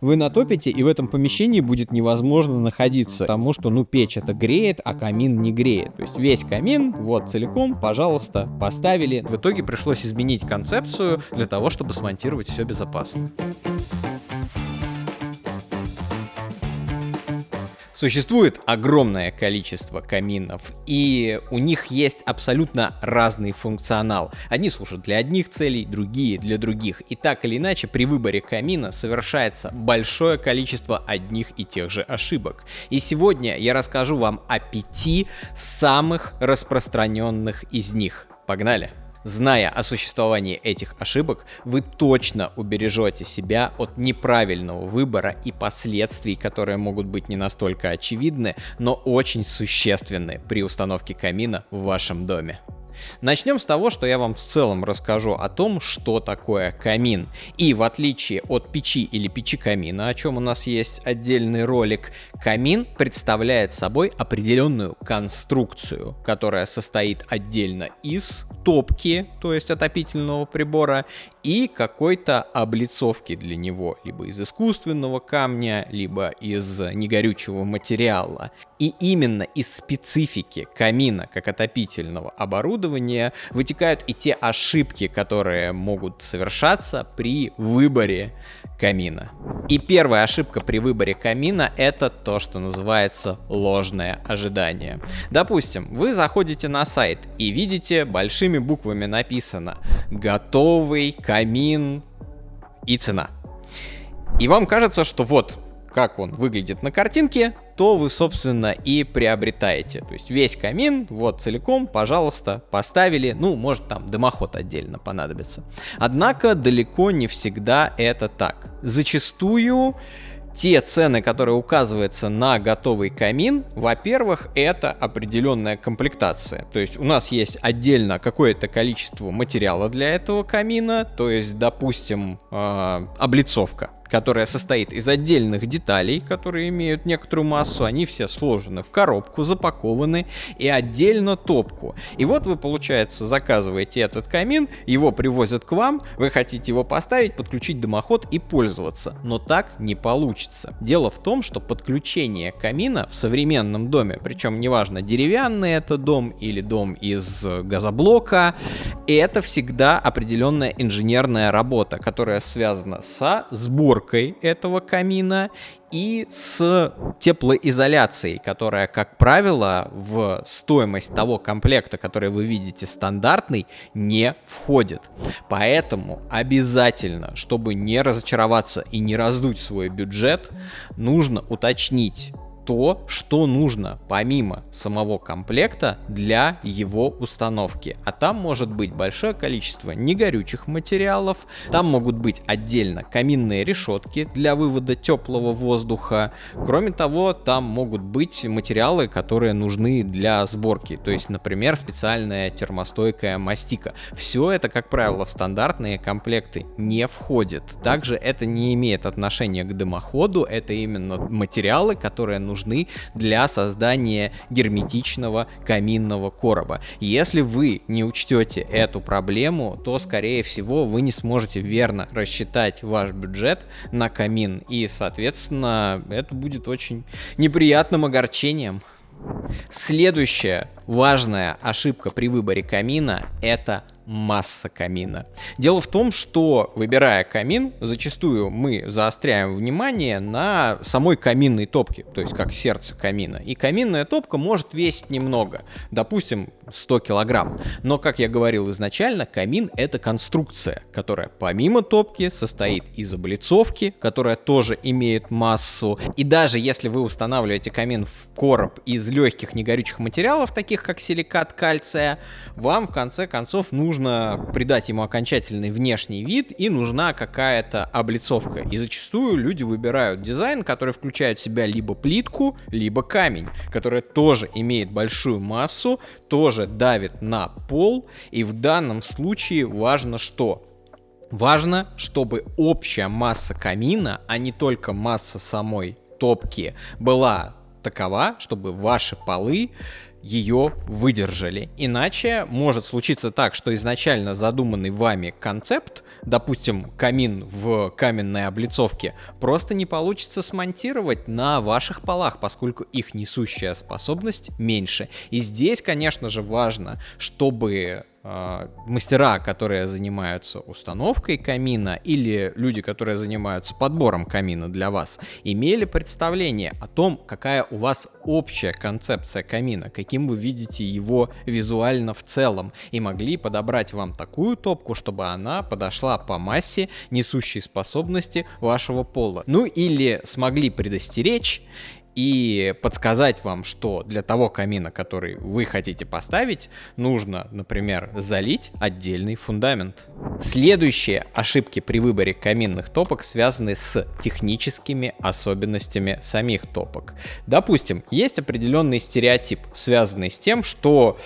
Вы натопите, и в этом помещении будет невозможно находиться, потому что, печь это греет, а камин не греет. То есть весь камин, вот целиком, пожалуйста, поставили. В итоге пришлось изменить концепцию для того, чтобы смонтировать все безопасно. Существует огромное количество каминов, и у них есть абсолютно разный функционал. Одни служат для одних целей, другие для других. И так или иначе, при выборе камина совершается большое количество одних и тех же ошибок. И сегодня я расскажу вам о 5 самых распространенных из них. Погнали! Зная о существовании этих ошибок, вы точно убережете себя от неправильного выбора и последствий, которые могут быть не настолько очевидны, но очень существенны при установке камина в вашем доме. Начнем с того, что я вам в целом расскажу о том, что такое камин. И в отличие от печи или печи-камина, о чем у нас есть отдельный ролик, камин представляет собой определенную конструкцию, которая состоит отдельно из топки, то есть отопительного прибора, и какой-то облицовки для него, либо из искусственного камня, либо из негорючего материала. И именно из специфики камина как отопительного оборудования вытекают и те ошибки, которые могут совершаться при выборе камина. И первая ошибка при выборе камина — это то, что называется ложное ожидание. Допустим, вы заходите на сайт и видите большими буквами написано «Готовый камин» и цена. И вам кажется, что вот как он выглядит на картинке, то вы, собственно, и приобретаете. То есть весь камин, вот целиком, пожалуйста, поставили. Может там дымоход отдельно понадобится. Однако далеко не всегда это так. Зачастую те цены, которые указываются на готовый камин, во-первых, это определенная комплектация. То есть у нас есть отдельно какое-то количество материала для этого камина, то есть, допустим, облицовка, которая состоит из отдельных деталей, которые имеют некоторую массу, они все сложены в коробку, запакованы, и отдельно топку. И вот вы, получается, заказываете этот камин, его привозят к вам, вы хотите его поставить, подключить дымоход и пользоваться. Но так не получится. Дело в том, что подключение камина в современном доме, причем неважно, деревянный это дом или дом из газоблока, это всегда определенная инженерная работа, которая связана со сборкой этого камина и с теплоизоляцией, которая, как правило, в стоимость того комплекта, который вы видите стандартный, не входит. Поэтому обязательно, чтобы не разочароваться и не раздуть свой бюджет, нужно уточнить то, что нужно помимо самого комплекта для его установки. А там может быть большое количество негорючих материалов, там могут быть отдельно каминные решетки для вывода теплого воздуха. Кроме того, там могут быть материалы, которые нужны для сборки, то есть, например, специальная термостойкая мастика. Все это, как правило, в стандартные комплекты не входит. Также это не имеет отношения к дымоходу, это именно материалы, которые нужны для создания герметичного каминного короба. Если вы не учтете эту проблему, то, скорее всего, вы не сможете верно рассчитать ваш бюджет на камин, и, соответственно, это будет очень неприятным огорчением. Следующая важная ошибка при выборе камина — это масса камина. Дело в том, что, выбирая камин, зачастую мы заостряем внимание на самой каминной топке, то есть как сердце камина. И каминная топка может весить немного, допустим, 100 килограмм. Но, как я говорил изначально, камин — это конструкция, которая помимо топки состоит из облицовки, которая тоже имеет массу. И даже если вы устанавливаете камин в короб из легких негорючих материалов, таких как силикат кальция, вам в конце концов нужно придать ему окончательный внешний вид, и нужна какая-то облицовка. И зачастую люди выбирают дизайн, который включает в себя либо плитку, либо камень, которая тоже имеет большую массу, тоже давит на пол, и в данном случае важно что? Важно, чтобы общая масса камина, а не только масса самой топки, была такова, чтобы ваши полы ее выдержали. Иначе может случиться так, что изначально задуманный вами концепт, допустим, камин в каменной облицовке, просто не получится смонтировать на ваших полах, поскольку их несущая способность меньше. И здесь, конечно же, важно, чтобы мастера, которые занимаются установкой камина, или люди, которые занимаются подбором камина для вас, имели представление о том, какая у вас общая концепция камина, каким вы видите его визуально в целом, и могли подобрать вам такую топку, чтобы она подошла по массе несущей способности вашего пола. Ну или смогли предостеречь и подсказать вам, что для того камина, который вы хотите поставить, нужно, например, залить отдельный фундамент. Следующие ошибки при выборе каминных топок связаны с техническими особенностями самих топок. Допустим, есть определенный стереотип, связанный с тем, что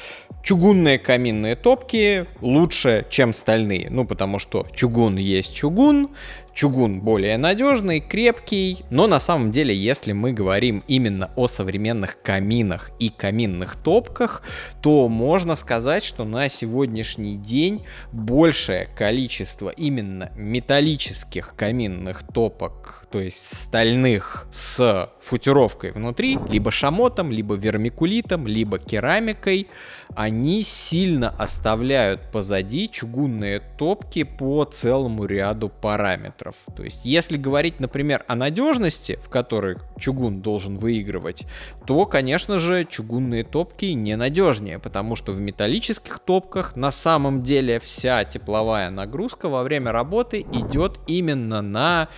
чугунные каминные топки лучше, чем стальные. Ну, потому что чугун есть чугун, чугун более надежный, крепкий, но на самом деле, если мы говорим именно о современных каминах и каминных топках, то можно сказать, что на сегодняшний день большее количество именно металлических каминных топок, то есть стальных с футировкой внутри, либо шамотом, либо вермикулитом, либо керамикой, они сильно оставляют позади чугунные топки по целому ряду параметров. То есть, если говорить, например, о надежности, в которой чугун должен выигрывать, то, конечно же, чугунные топки ненадежнее, потому что в металлических топках на самом деле вся тепловая нагрузка во время работы идет именно на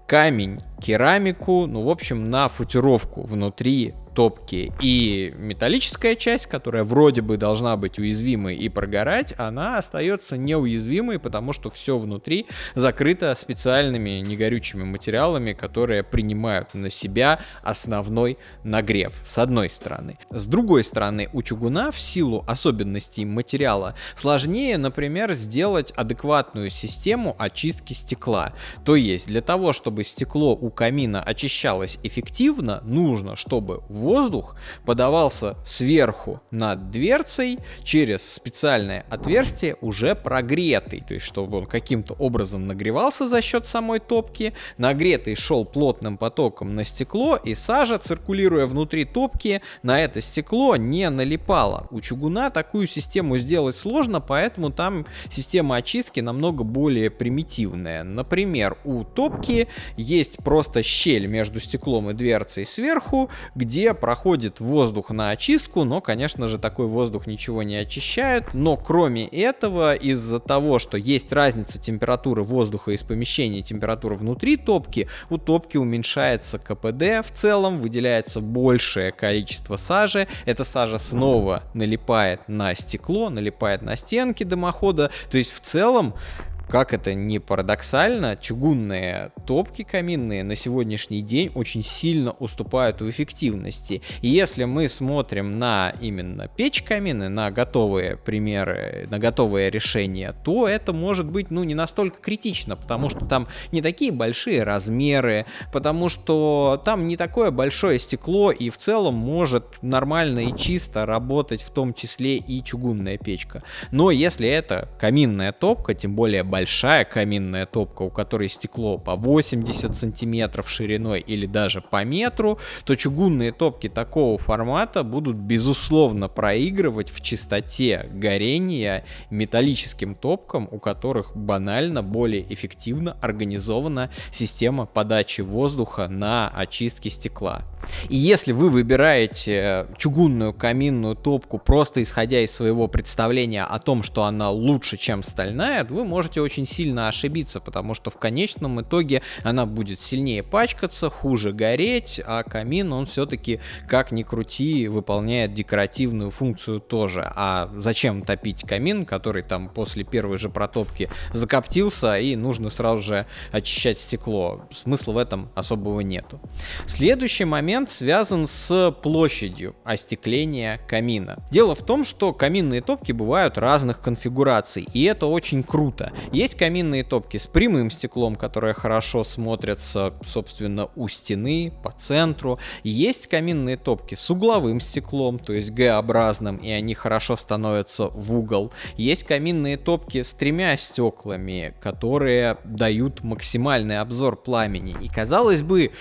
камень, керамику, ну, в общем, на футировку внутри топки. И металлическая часть, которая вроде бы должна быть уязвимой и прогорать, она остается неуязвимой, потому что все внутри закрыто специальными негорючими материалами, которые принимают на себя основной нагрев, с одной стороны. С другой стороны, у чугуна в силу особенностей материала сложнее, например, сделать адекватную систему очистки стекла. То есть для того, чтобы стекло у камина очищалось эффективно, нужно, чтобы воздух подавался сверху над дверцей через специальное отверстие, уже прогретый, то есть чтобы он каким-то образом нагревался за счет самой топки, нагретый шел плотным потоком на стекло, и сажа, циркулируя внутри топки, на это стекло не налипала. У чугуна такую систему сделать сложно, поэтому там система очистки намного более примитивная. Например, у топки есть просто щель между стеклом и дверцей сверху, где проходит воздух на очистку, но, конечно же, такой воздух ничего не очищает. Но кроме этого, из-за того, что есть разница температуры воздуха из помещения и температуры внутри топки, у топки уменьшается КПД в целом, выделяется большее количество сажи. Эта сажа снова налипает на стекло, налипает на стенки дымохода. То есть в целом, как это ни парадоксально, чугунные топки каминные на сегодняшний день очень сильно уступают в эффективности. И если мы смотрим на именно печь камины, на готовые примеры, на готовые решения, то это может быть, не настолько критично, потому что там не такие большие размеры, потому что там не такое большое стекло, и в целом может нормально и чисто работать в том числе и чугунная печка. Но если это каминная топка, тем более большая каминная топка, у которой стекло по 80 сантиметров шириной или даже по метру, то чугунные топки такого формата будут безусловно проигрывать в частоте горения металлическим топкам, у которых банально более эффективно организована система подачи воздуха на очистке стекла. И если вы выбираете чугунную каминную топку просто исходя из своего представления о том, что она лучше, чем стальная, вы можете очень сильно ошибиться, потому что в конечном итоге она будет сильнее пачкаться, хуже гореть, а камин, он все-таки, как ни крути, выполняет декоративную функцию тоже. А зачем топить камин, который там после первой же протопки закоптился, и нужно сразу же очищать стекло? Смысла в этом особого нету. Следующий момент связан с площадью остекления камина. Дело в том, что каминные топки бывают разных конфигураций, и это очень круто. Есть каминные топки с прямым стеклом, которые хорошо смотрятся, собственно, у стены, по центру. Есть каминные топки с угловым стеклом, то есть Г-образным, и они хорошо становятся в угол. Есть каминные топки с 3 стеклами, которые дают максимальный обзор пламени. И казалось бы,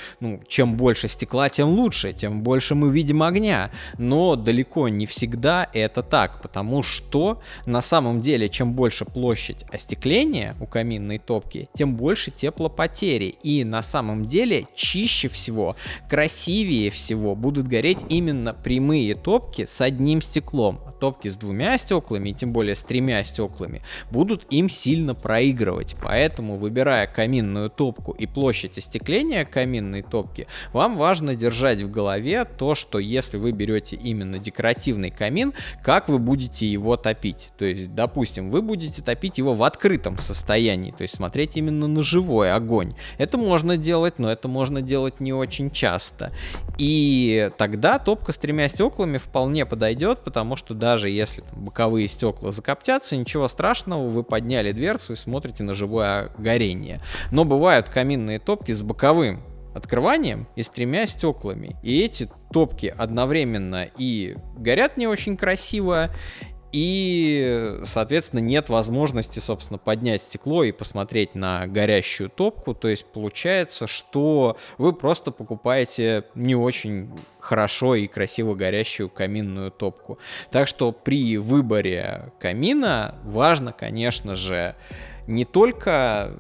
чем больше стекла, тем лучше, тем больше мы видим огня. Но далеко не всегда это так, потому что на самом деле, чем больше площадь остекления у каминной топки, тем больше теплопотери. И на самом деле чище всего, красивее всего будут гореть именно прямые топки с одним стеклом. Топки с 2 стеклами, и тем более с 3 стеклами, будут им сильно проигрывать. Поэтому, выбирая каминную топку и площадь остекления каминной топки, вам важно держать в голове то, что если вы берете именно декоративный камин, как вы будете его топить. То есть, допустим, вы будете топить его в открытом состоянии, то есть смотреть именно на живой огонь. Это можно делать, но это можно делать не очень часто. И тогда топка с 3 стеклами вполне подойдет, потому что даже если боковые стекла закоптятся, ничего страшного, вы подняли дверцу и смотрите на живое горение. Но бывают каминные топки с боковым открыванием и с 3 стеклами. И эти топки одновременно и горят не очень красиво, и, соответственно, нет возможности, собственно, поднять стекло и посмотреть на горящую топку. То есть получается, что вы просто покупаете не очень хорошо и красиво горящую каминную топку. Так что при выборе камина важно, конечно же, не только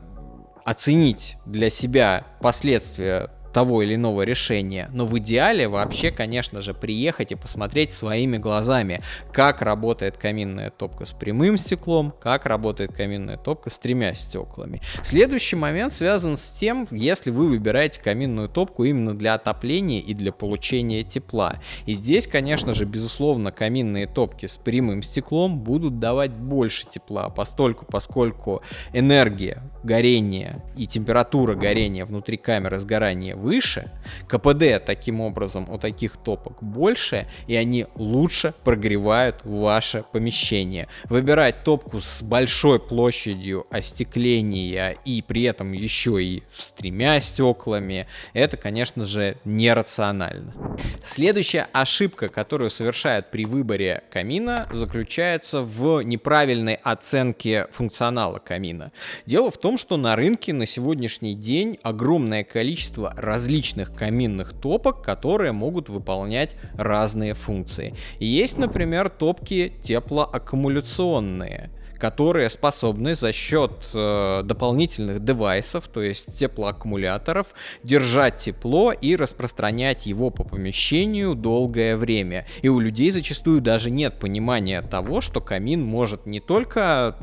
оценить для себя последствия того или иного решения, но в идеале вообще, конечно же, приехать и посмотреть своими глазами, как работает каминная топка с прямым стеклом, как работает каминная топка с 3 стеклами. Следующий момент связан с тем, если вы выбираете каминную топку именно для отопления и для получения тепла. И здесь, конечно же, безусловно, каминные топки с прямым стеклом будут давать больше тепла, поскольку энергия горения и температура горения внутри камеры сгорания выше, КПД таким образом у таких топок больше, и они лучше прогревают ваше помещение. Выбирать топку с большой площадью остекления и при этом еще и с 3 стеклами, это, конечно же, нерационально. Следующая ошибка, которую совершают при выборе камина, заключается в неправильной оценке функционала камина. Дело в том, что на рынке на сегодняшний день огромное количество различных каминных топок, которые могут выполнять разные функции. И есть, например, топки теплоаккумуляционные, которые способны за счет дополнительных девайсов, то есть теплоаккумуляторов, держать тепло и распространять его по помещению долгое время. И у людей зачастую даже нет понимания того, что камин может не только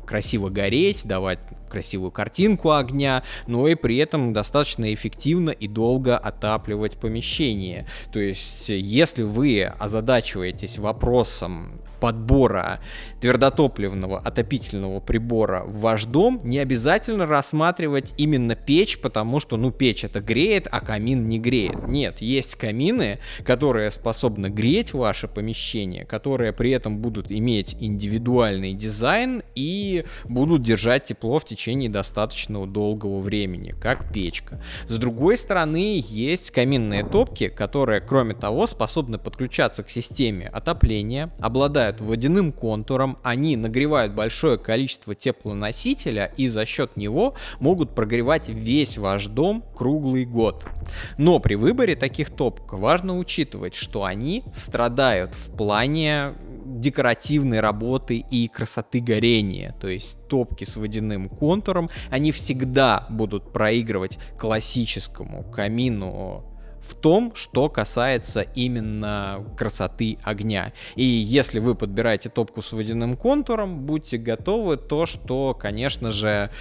красиво гореть, давать красивую картинку огня, но и при этом достаточно эффективно и долго отапливать помещение. То есть, если вы озадачиваетесь вопросом подбора твердотопливного отопительного прибора в ваш дом, не обязательно рассматривать именно печь, потому что, печь это греет, а камин не греет. Нет, есть камины, которые способны греть ваше помещение, которые при этом будут иметь индивидуальный дизайн и будут держать тепло в течение достаточно долгого времени, как печка. С другой стороны, есть каминные топки, которые, кроме того, способны подключаться к системе отопления, обладают водяным контуром, они нагревают большое количество теплоносителя и за счет него могут прогревать весь ваш дом круглый год. Но при выборе таких топок важно учитывать, что они страдают в плане декоративной работы и красоты горения. То есть топки с водяным контуром, они всегда будут проигрывать классическому камину в том, что касается именно красоты огня. И если вы подбираете топку с водяным контуром, будьте готовы то, что, конечно же,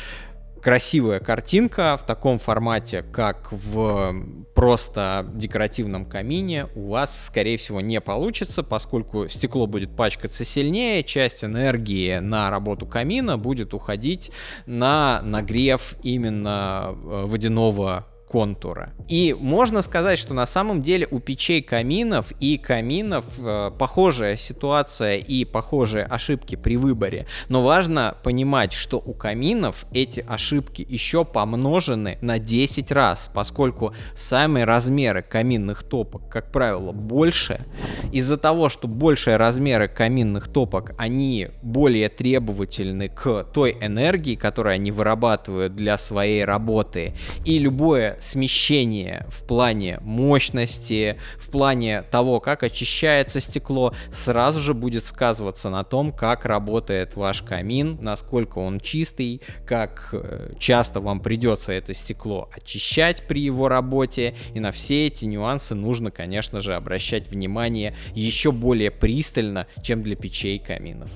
красивая картинка в таком формате, как в просто декоративном камине, у вас, скорее всего, не получится, поскольку стекло будет пачкаться сильнее, часть энергии на работу камина будет уходить на нагрев именно водяного контура. И можно сказать, что на самом деле у печей каминов и каминов похожая ситуация и похожие ошибки при выборе. Но важно понимать, что у каминов эти ошибки еще помножены на 10 раз, поскольку сами размеры каминных топок, как правило, больше. Из-за того, что большие размеры каминных топок, они более требовательны к той энергии, которую они вырабатывают для своей работы, и любое смещение в плане мощности, в плане того, как очищается стекло, сразу же будет сказываться на том, как работает ваш камин, насколько он чистый, как часто вам придется это стекло очищать при его работе, и на все эти нюансы нужно, конечно же, обращать внимание еще более пристально, чем для печей и каминов.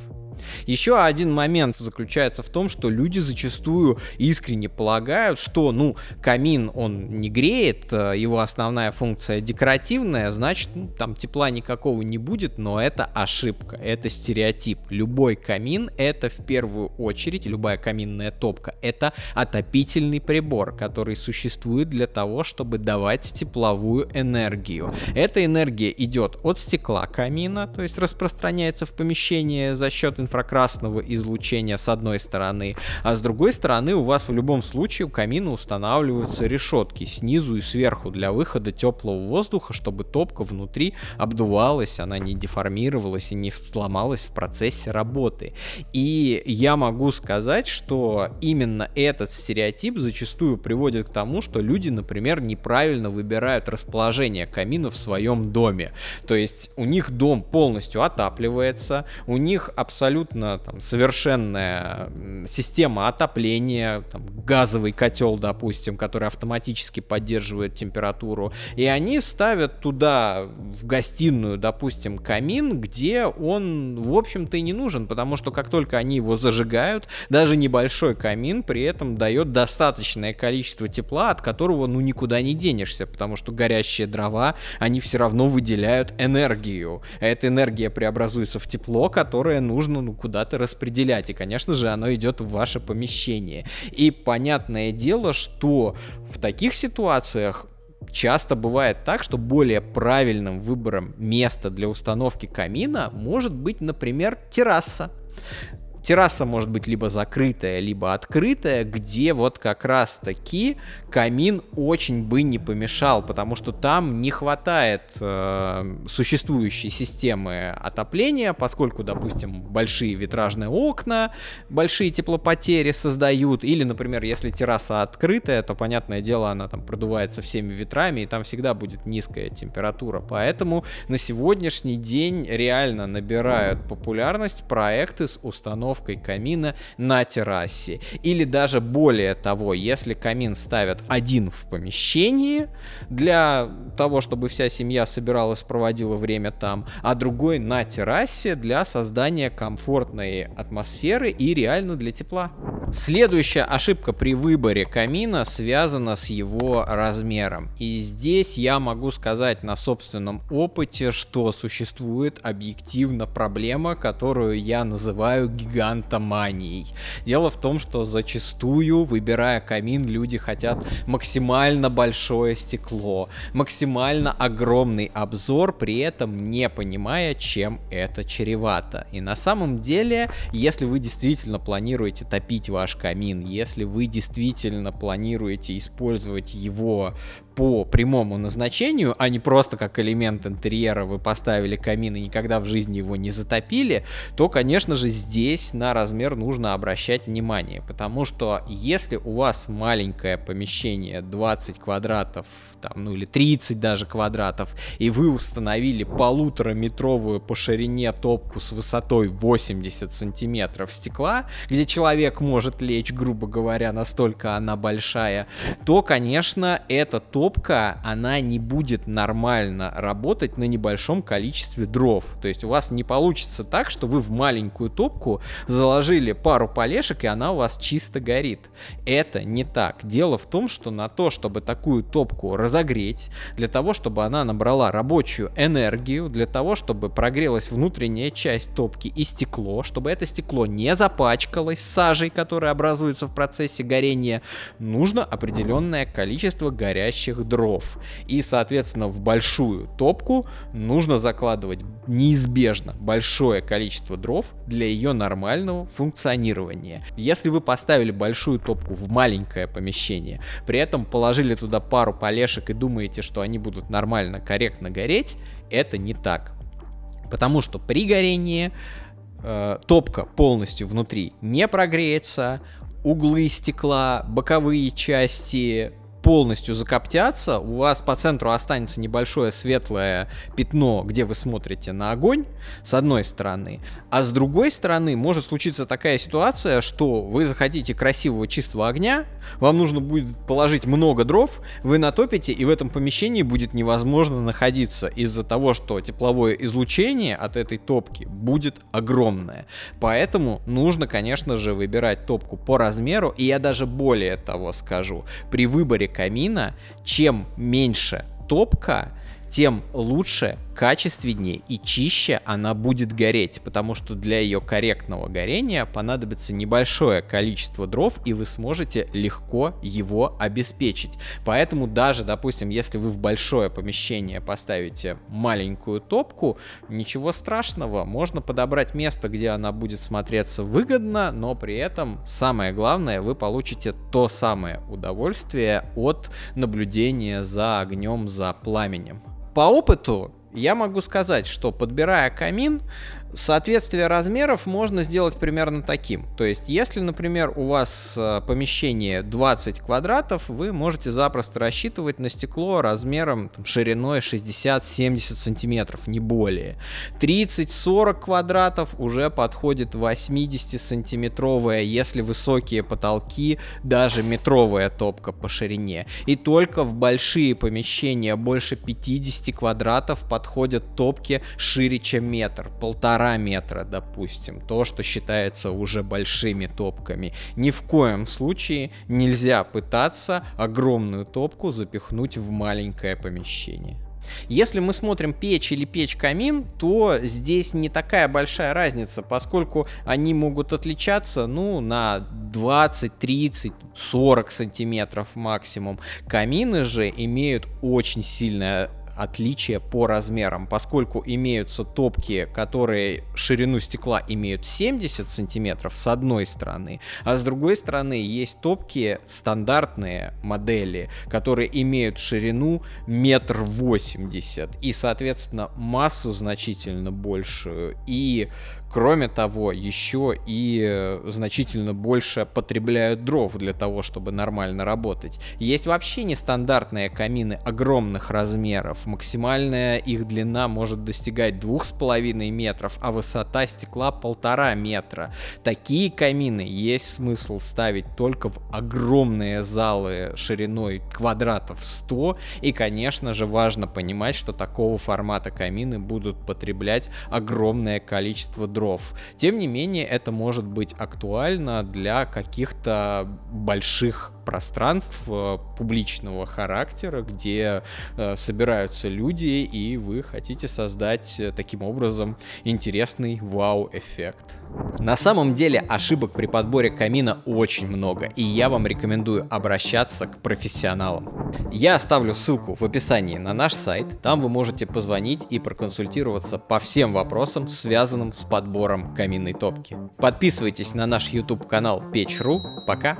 Еще один момент заключается в том, что люди зачастую искренне полагают, что, камин, он не греет, его основная функция декоративная, значит, там тепла никакого не будет, но это ошибка, это стереотип. Любой камин — это в первую очередь, любая каминная топка — это отопительный прибор, который существует для того, чтобы давать тепловую энергию. Эта энергия идет от стекла камина, то есть распространяется в помещение за счет инфракрасного излучения с одной стороны, а с другой стороны у вас в любом случае у камина устанавливаются решетки снизу и сверху для выхода теплого воздуха, чтобы топка внутри обдувалась, она не деформировалась и не сломалась в процессе работы. И я могу сказать, что именно этот стереотип зачастую приводит к тому, что люди, например, неправильно выбирают расположение камина в своем доме. То есть у них дом полностью отапливается, у них абсолютно совершенная система отопления, газовый котел, допустим, который автоматически поддерживает температуру, и они ставят туда, в гостиную, допустим, камин, где он, в общем-то, и не нужен, потому что как только они его зажигают, даже небольшой камин при этом дает достаточное количество тепла, от которого, никуда не денешься, потому что горящие дрова, они все равно выделяют энергию, а эта энергия преобразуется в тепло, которое нужно куда-то распределять, и, конечно же, оно идет в ваше помещение. И понятное дело, что в таких ситуациях часто бывает так, что более правильным выбором места для установки камина может быть, например, терраса. Терраса может быть либо закрытая, либо открытая, где вот как раз таки камин очень бы не помешал, потому что там не хватает существующей системы отопления, поскольку, допустим, большие витражные окна, большие теплопотери создают, или, например, если терраса открытая, то, понятное дело, она там продувается всеми ветрами, и там всегда будет низкая температура, поэтому на сегодняшний день реально набирают популярность проекты с установкой камина на террасе. Или даже более того, если камин ставят один в помещении для того, чтобы вся семья собиралась, проводила время там, а другой на террасе для создания комфортной атмосферы и реально для тепла. Следующая ошибка при выборе камина связана с его размером. И здесь я могу сказать на собственном опыте, что существует объективно проблема, которую я называю гигантоманией. Дело в том, что зачастую, выбирая камин, люди хотят максимально большое стекло, максимально огромный обзор, при этом не понимая, чем это чревато. И на самом деле, если вы действительно планируете топить ваш камин, если вы действительно планируете использовать его по прямому назначению, а не просто как элемент интерьера вы поставили камин и никогда в жизни его не затопили, то, конечно же, здесь на размер нужно обращать внимание, потому что если у вас маленькое помещение 20 квадратов, или 30 даже квадратов, и вы установили 1,5-метровую по ширине топку с высотой 80 сантиметров стекла, где человек может лечь, грубо говоря, настолько она большая, то, конечно, эта топка топка, она не будет нормально работать на небольшом количестве дров. То есть у вас не получится так, что вы в маленькую топку заложили пару полешек, и она у вас чисто горит. Это не так. Дело в том, что на то, чтобы такую топку разогреть, для того, чтобы она набрала рабочую энергию, для того, чтобы прогрелась внутренняя часть топки и стекло, чтобы это стекло не запачкалось сажей, которая образуется в процессе горения, нужно определенное количество горящих дров. И, соответственно, в большую топку нужно закладывать неизбежно большое количество дров для ее нормального функционирования. Если вы поставили большую топку в маленькое помещение, при этом положили туда пару полешек и думаете, что они будут нормально, корректно гореть, это не так. Потому что при горении топка полностью внутри не прогреется, углы стекла, боковые части полностью закоптятся, у вас по центру останется небольшое светлое пятно, где вы смотрите на огонь, с одной стороны, а с другой стороны может случиться такая ситуация, что вы захотите красивого чистого огня, вам нужно будет положить много дров, вы натопите, и в этом помещении будет невозможно находиться из-за того, что тепловое излучение от этой топки будет огромное. Поэтому нужно, конечно же, выбирать топку по размеру, и я даже более того скажу, при выборе камина, чем меньше топка, тем лучше, качественнее и чище она будет гореть, потому что для ее корректного горения понадобится небольшое количество дров, и вы сможете легко его обеспечить. Поэтому даже, допустим, если вы в большое помещение поставите маленькую топку, ничего страшного, можно подобрать место, где она будет смотреться выгодно, но при этом самое главное, вы получите то самое удовольствие от наблюдения за огнем, за пламенем. По опыту я могу сказать, что, подбирая камин, соответствие размеров можно сделать примерно таким. То есть, если, например, у вас помещение 20 квадратов, вы можете запросто рассчитывать на стекло размером шириной 60-70 сантиметров, не более. 30-40 квадратов уже подходит 80-сантиметровая, если высокие потолки, даже метровая топка по ширине. И только в большие помещения больше 50 квадратов подходят топки шире, чем метр, 1,5 метра, допустим, то, что считается уже большими топками. Ни в коем случае нельзя пытаться огромную топку запихнуть в маленькое помещение. Если мы смотрим печь или печь-камин, то здесь не такая большая разница, поскольку они могут отличаться, на 20, 30, 40 сантиметров максимум. Камины же имеют очень сильное отличие по размерам, поскольку имеются топки, которые ширину стекла имеют 70 сантиметров с одной стороны, а с другой стороны есть топки стандартные модели, которые имеют ширину 1,80 м и, соответственно, массу значительно большую, и кроме того, еще и значительно больше потребляют дров для того, чтобы нормально работать. Есть вообще нестандартные камины огромных размеров. Максимальная их длина может достигать 2,5 метров, а высота стекла 1,5 метра. Такие камины есть смысл ставить только в огромные залы шириной квадратов 100. И, конечно же, важно понимать, что такого формата камины будут потреблять огромное количество дров. Тем не менее, это может быть актуально для каких-то больших пространств публичного характера, где собираются люди, и вы хотите создать таким образом интересный вау-эффект. На самом деле ошибок при подборе камина очень много, и я вам рекомендую обращаться к профессионалам. Я оставлю ссылку в описании на наш сайт, там вы можете позвонить и проконсультироваться по всем вопросам, связанным с подбором каминной топки. Подписывайтесь на наш YouTube канал Печь.ру. Пока!